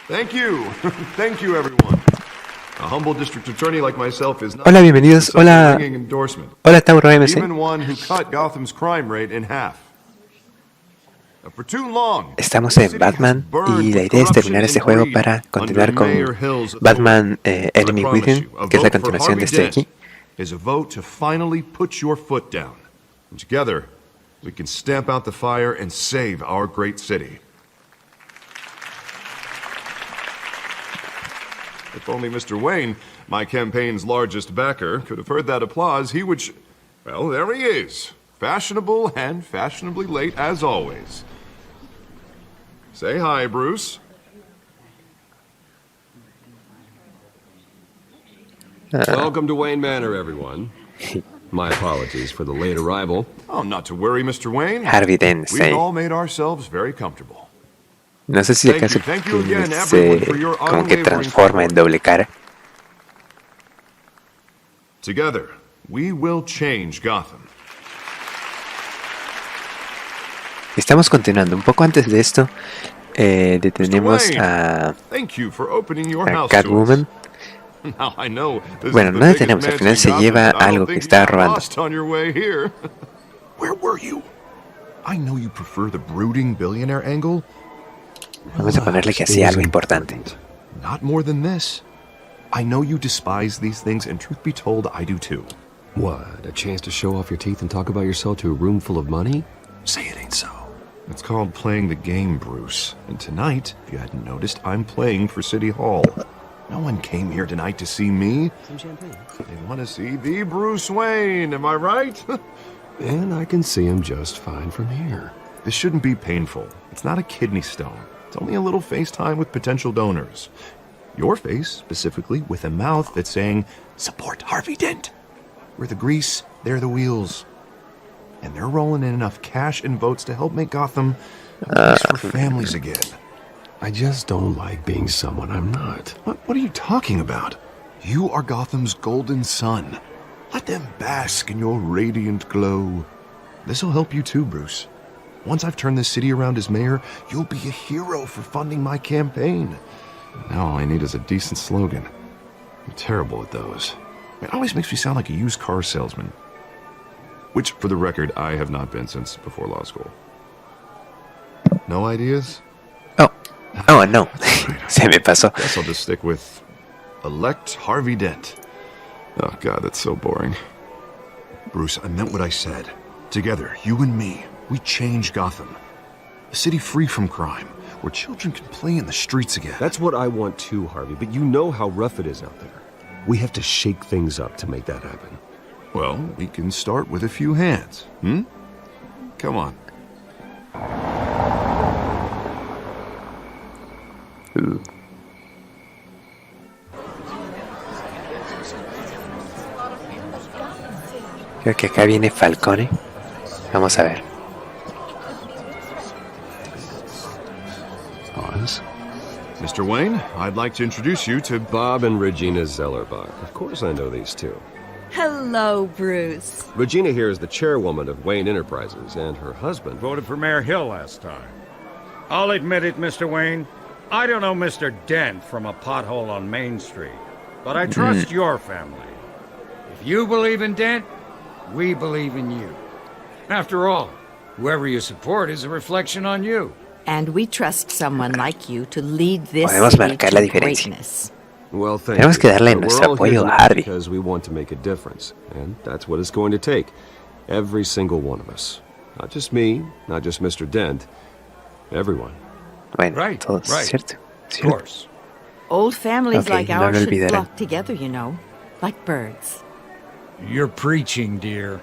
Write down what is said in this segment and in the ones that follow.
Thank you. Thank you, everyone. A humble district attorney like myself is not Hola, bienvenidos. such a Hola, ringing endorsement. hola Tauro MC. Even one who cut Gotham's crime rate in half. For too long, Estamos this en city has Batman burned y la with idea es corruption terminar este and juego greed para under continuar con Mayor Hill's Batman authority. Enemy I promise Within, you, a que es la vote for continuación de Harvey este de aquí. Dent is a vote to finally put your foot down. And together, we can stamp out the fire and save our great city. If only Mr. Wayne, my campaign's largest backer, could have heard that applause, he would... Well, there he is. Fashionable and fashionably late, as always. Say hi, Bruce. Welcome to Wayne Manor, everyone. My apologies for the late arrival. Oh, not to worry, Mr. Wayne. Harvey Dent, We've sí. all made ourselves very comfortable. No sé si acaso Thank you again, se everyone, for your como que unwavering transforma en support. doble cara. Together, we will change Gotham. Estamos continuando. Un poco antes de esto, detenemos a Thank you for opening your house Catwoman. to us. Now I know this Bueno, is the no biggest detenemos, al mansion final in se Gotham, lleva but I don't algo que think estaba you got robando. lost on your way here. Where were you? I know you prefer the brooding billionaire angle. Vamos a ponerle que hacía algo importante. Not more than this. I know you despise these things, and truth be told, I do too. What, a chance to show off your teeth and talk about yourself to a room full of money? Say it ain't so. It's called playing the game, Bruce. And tonight, if you hadn't noticed, I'm playing for City Hall. No one came here tonight to see me. Some champagne. They want to see the Bruce Wayne, am I right? And I can see him just fine from here. This shouldn't be painful. It's not a kidney stone. It's only a little FaceTime with potential donors. Your face, specifically, with a mouth that's saying, support Harvey Dent. We're the grease, they're the wheels. And they're rolling in enough cash and votes to help make Gotham a place for families again. I just don't like being someone I'm not. What are you talking about? You are Gotham's golden sun. Let them bask in your radiant glow. This'll help you too, Bruce. Once I've turned this city around as mayor, you'll be a hero for funding my campaign. Now all I need is a decent slogan. I'm terrible at those. It always makes me sound like a used car salesman. Which, for the record, I have not been since before law school. No ideas? Oh, no. Se me pasó. Guess I'll just stick with elect Harvey Dent. Oh, God, that's so boring. Bruce, I meant what I said. Together, you and me, we change Gotham. A city free from crime, where children can play in the streets again. That's what I want too, Harvey, but you know how rough it is out there. We have to shake things up to make that happen. Well, we can start with a few hands, Come on. Creo que acá viene Falcone. Vamos a ver. Pause. Mr. Wayne, I'd like to introduce you to Bob and Regina Zellerbach. Of course I know these two. Hello, Bruce. Regina here is the chairwoman of Wayne Enterprises, and her husband... Voted for Mayor Hill last time. I'll admit it, Mr. Wayne. I don't know Mr. Dent from a pothole on Main Street, but I trust your family. If you believe in Dent, we believe in you. After all, whoever you support is a reflection on you. And we trust someone like you to lead this Podemos city marcar la to diferencia. greatness. Well, thank Tenemos you. que darle But nuestro we're all here apoyo a tonight Harvey. because we want to make a difference, and that's what it's going to take. Every single one of us. Not just me, not just Mr. Dent. Everyone. Bueno, Right, todos, right. ¿cierto? Of ¿Cierto? course. Old families Okay, like no ours lo should olvidarán. flock together, you know, like birds. You're preaching, dear.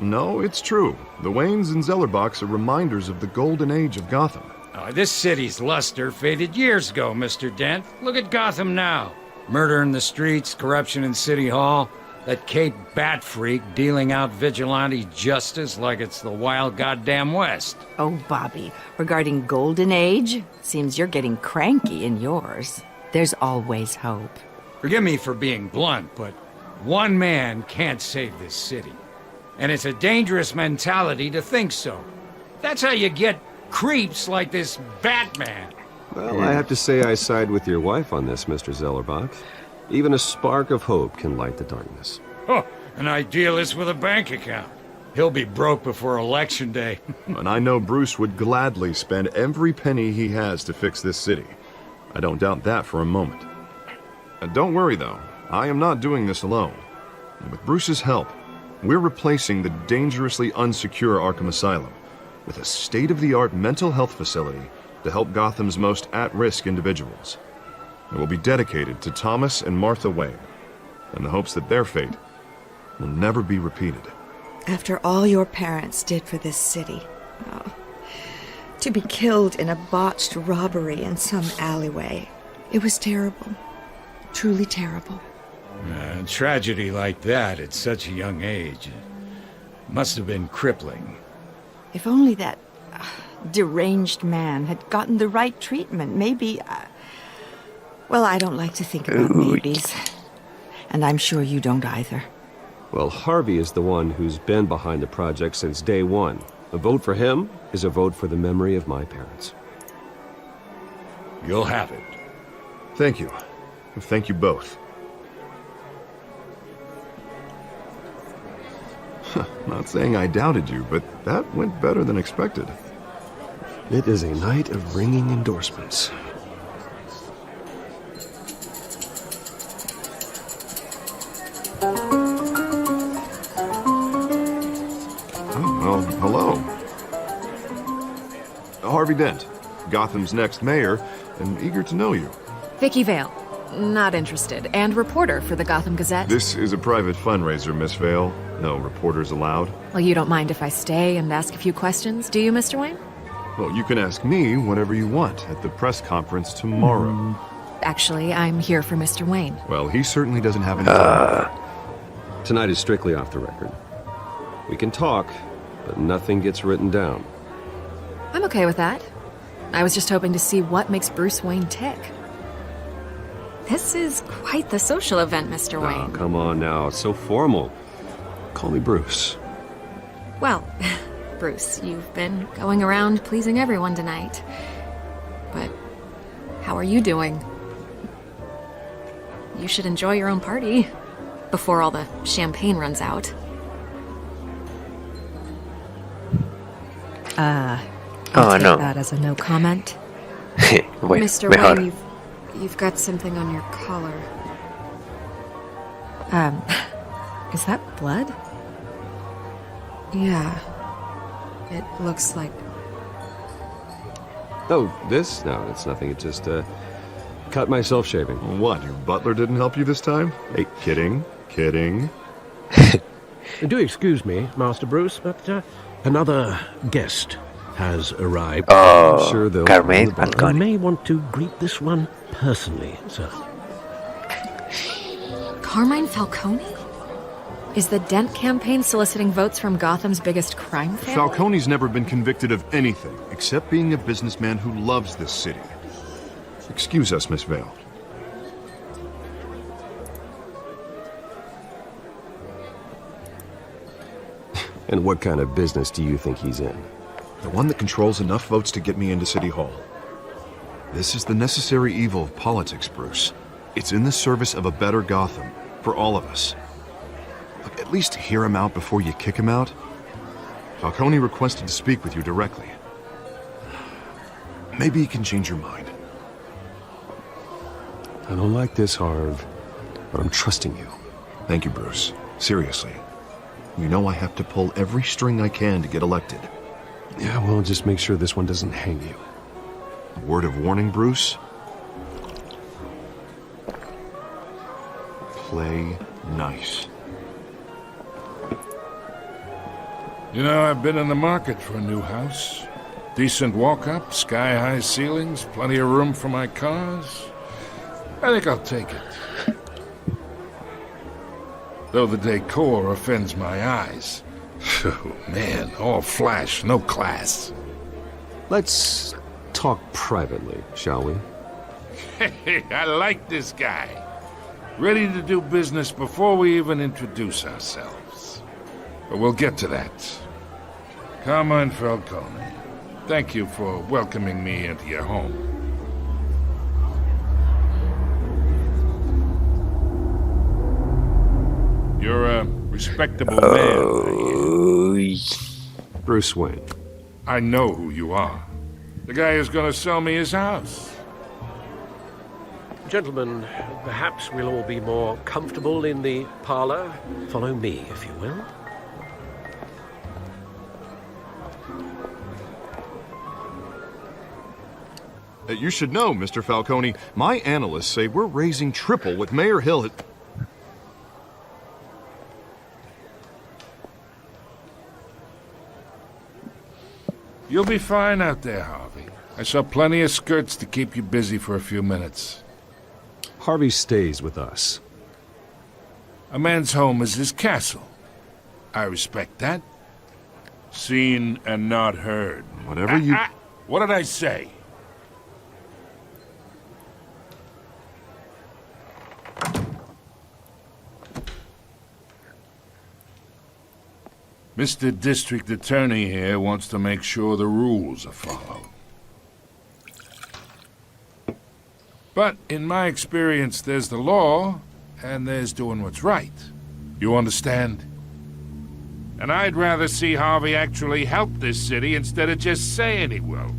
No, it's true. The Waynes and Zellerbachs are reminders of the golden age of Gotham. This city's luster faded years ago, Mr. Dent. Look at Gotham now. Murder in the streets, corruption in City Hall, that Kate Bat freak dealing out vigilante justice like it's the wild goddamn West. Oh, Bobby, regarding Golden Age, seems you're getting cranky in yours. There's always hope. Forgive me for being blunt, but one man can't save this city. And it's a dangerous mentality to think so. That's how you get creeps like this Batman. Well, I have to say I side with your wife on this, Mr. Zellerbach. Even a spark of hope can light the darkness. Oh, an idealist with a bank account. He'll be broke before Election Day. And I know Bruce would gladly spend every penny he has to fix this city. I don't doubt that for a moment. Don't worry, though. I am not doing this alone. With Bruce's help, we're replacing the dangerously unsecure Arkham Asylum with a state-of-the-art mental health facility to help Gotham's most at-risk individuals. It will be dedicated to Thomas and Martha Wayne, in the hopes that their fate will never be repeated. After all your parents did for this city, oh, to be killed in a botched robbery in some alleyway, it was terrible. Truly terrible. A tragedy like that at such a young age must have been crippling. If only that deranged man had gotten the right treatment, maybe... Well, I don't like to think about babies. And I'm sure you don't either. Well, Harvey is the one who's been behind the project since day one. A vote for him is a vote for the memory of my parents. You'll have it. Thank you. Thank you both. Not saying I doubted you, but that went better than expected. It is a night of ringing endorsements. Well, hello. Harvey Dent, Gotham's next mayor, and eager to know you. Vicky Vale. Not interested. And reporter for the Gotham Gazette. This is a private fundraiser, Miss Vale. No reporters allowed. Well, you don't mind if I stay and ask a few questions, do you, Mr. Wayne? Well, you can ask me whatever you want at the press conference tomorrow. Actually, I'm here for Mr. Wayne. Well, he certainly doesn't have any... Tonight is strictly off the record. We can talk, but nothing gets written down. I'm okay with that. I was just hoping to see what makes Bruce Wayne tick. This is quite the social event, Mr. Oh, Wayne. come on now. It's so formal. Call me Bruce. Well, Bruce, you've been going around pleasing everyone tonight. But how are you doing? You should enjoy your own party before all the champagne runs out. Oh, Take no. that as a no comment. Mr. Mejor. Wayne, you've got something on your collar. Is that blood? Yeah. It looks like... Oh, this? No, it's nothing. It just, cut myself shaving. What, your butler didn't help you this time? Hey, kidding, kidding. Do excuse me, Master Bruce, but another guest has arrived. Oh, Sure, they'll- Carmine You Falcone. may want to greet this one personally, sir. Carmine Falcone? Is the Dent campaign soliciting votes from Gotham's biggest crime family? Falcone's never been convicted of anything except being a businessman who loves this city. Excuse us, Miss Vale. And what kind of business do you think he's in? The one that controls enough votes to get me into City Hall. This is the necessary evil of politics, Bruce. It's in the service of a better Gotham, for all of us. Look, at least hear him out before you kick him out. Falcone requested to speak with you directly. Maybe he can change your mind. I don't like this, Harv, but I'm trusting you. Thank you, Bruce. Seriously. You know I have to pull every string I can to get elected. Yeah, well, just make sure this one doesn't hang you. A word of warning, Bruce? Play nice. You know, I've been in the market for a new house. Decent walk-up, sky-high ceilings, plenty of room for my cars. I think I'll take it. Though the decor offends my eyes. Oh, man, all flash, no class. Let's talk privately, shall we? Hey, I like this guy. Ready to do business before we even introduce ourselves. But we'll get to that. Carmine Falcone, thank you for welcoming me into your home. You're a respectable man. Uy. Bruce Wayne. I know who you are. The guy who's gonna sell me his house. Gentlemen, perhaps we'll all be more comfortable in the parlor. Follow me, if you will. You should know, Mr. Falcone, my analysts say we're raising triple what Mayor Hill had... You'll be fine out there, Harvey. I saw plenty of skirts to keep you busy for a few minutes. Harvey stays with us. A man's home is his castle. I respect that. Seen and not heard. Whatever you... What did I say? Mr. District Attorney here wants to make sure the rules are followed. But in my experience, there's the law, and there's doing what's right. You understand? And I'd rather see Harvey actually help this city instead of just saying he will.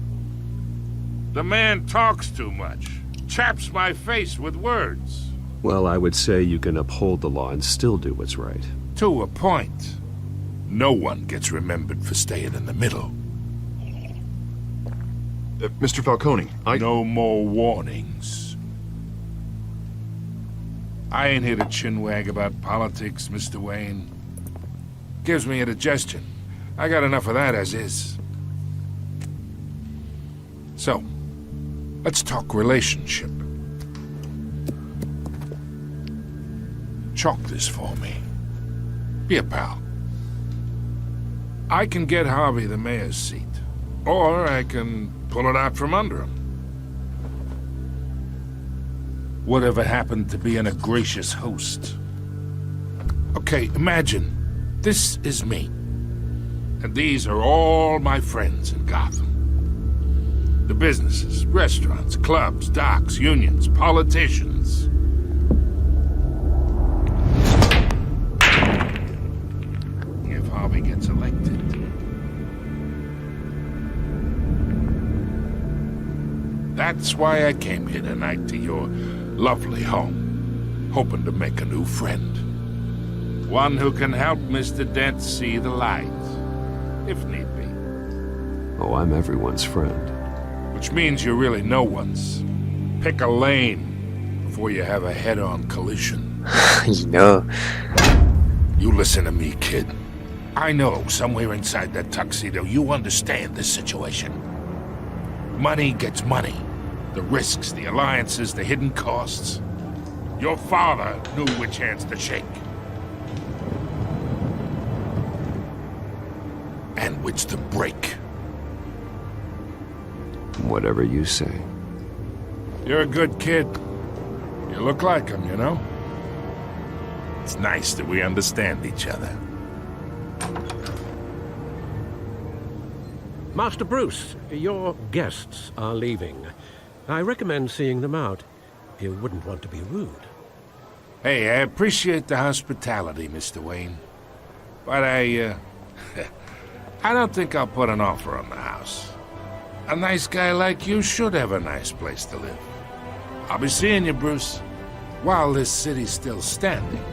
The man talks too much, chaps my face with words. Well, I would say you can uphold the law and still do what's right. To a point. No one gets remembered for staying in the middle. Mr. Falcone, No more warnings. I ain't here to chinwag about politics, Mr. Wayne. Gives me indigestion. I got enough of that as is. So, let's talk relationship. Chalk this for me. Be a pal. I can get Harvey the mayor's seat, or I can pull it out from under him. Whatever happened to being a gracious host? Okay, imagine, this is me. And these are all my friends in Gotham. The businesses, restaurants, clubs, docks, unions, politicians. If Harvey gets elected, that's why I came here tonight to your lovely home, hoping to make a new friend. One who can help Mr. Dent see the light, if need be. Oh, I'm everyone's friend. Which means you're really no one's. Pick a lane before you have a head-on collision. You know. You listen to me, kid. I know somewhere inside that tuxedo you understand this situation. Money gets money. The risks, the alliances, the hidden costs. Your father knew which hands to shake. And which to break. Whatever you say. You're a good kid. You look like him, you know? It's nice that we understand each other. Master Bruce, your guests are leaving. I recommend seeing them out. You wouldn't want to be rude. Hey, I appreciate the hospitality, Mr. Wayne. But I don't think I'll put an offer on the house. A nice guy like you should have a nice place to live. I'll be seeing you, Bruce, while this city's still standing.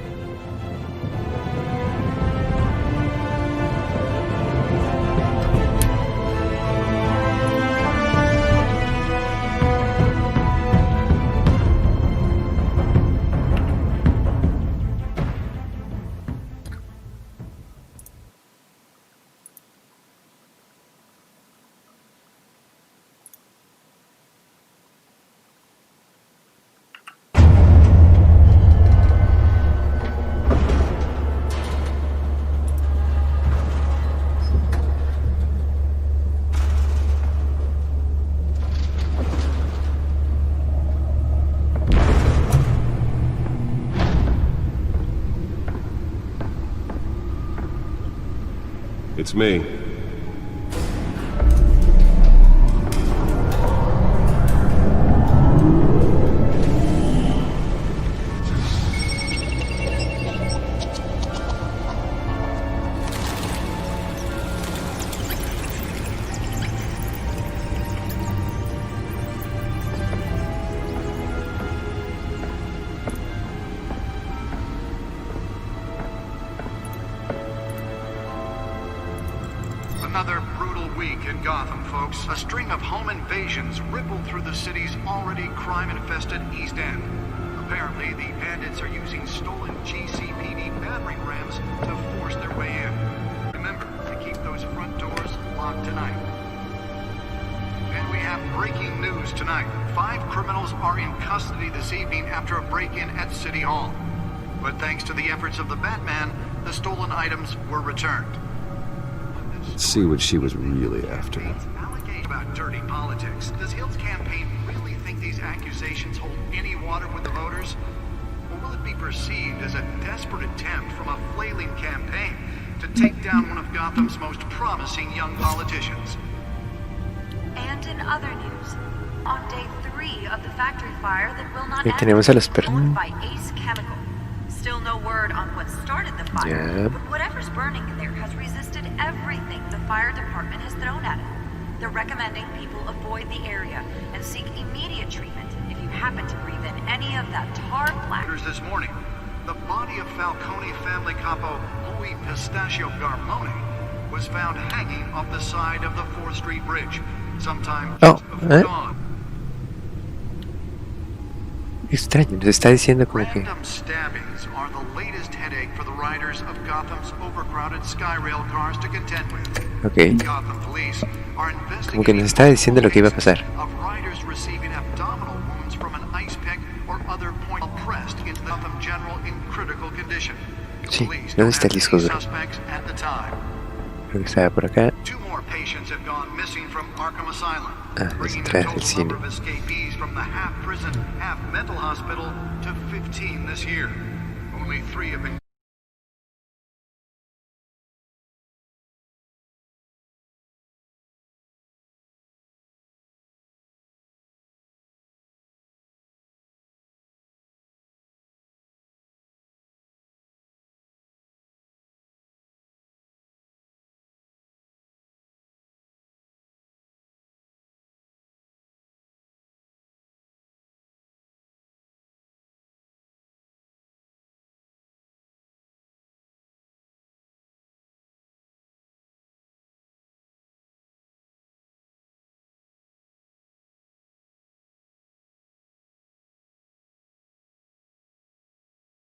It's me. another brutal week in Gotham, folks. A string of home invasions rippled through the city's already crime-infested East End. Apparently, the bandits are using stolen GCPD battering rams to force their way in. Remember to keep those front doors locked tonight. And we have breaking news tonight. 5 criminals are in custody this evening after a break-in at City Hall. But thanks to the efforts of the Batman, the stolen items were returned. Let's see what she was really after. About dirty politics. Does Hill's campaign really think these accusations hold any water with the voters? Or will it be perceived as a desperate attempt from a flailing campaign to take down one of Gotham's most promising young politicians? And in other news, on day 3 of the factory fire that will not Y end, tenemos a los owned by Ace Chemical. Still no word on what started the fire, but whatever's burning in there has resisted everything the fire department has thrown at it. They're recommending people avoid the area and seek immediate treatment if you happen to breathe in any of that tar black. This morning, the body of Falcone family capo Louis Pistachio Garmone was found hanging off the side of the 4th Street Bridge sometime just before dawn. Extraño, nos está diciendo como que... Random stabbings are the latest headache for the riders of Gotham's overcrowded Skyrail cars to contend with. Ok. Gotham police are Como que nos está diciendo lo que iba a pasar. of riders receiving abdominal wounds from an ice pick or other point pressed into the Gotham General in critical condition. Sí, Police ¿dónde don't está el have disco any duro? suspects at the time. Creo que estaba por acá. 2 more patients have gone missing from Arkham Asylum, Ah, bringing the detrás total del cine. number of escapees from the half-prison, half-mental hospital to 15 this year. Only 3 have been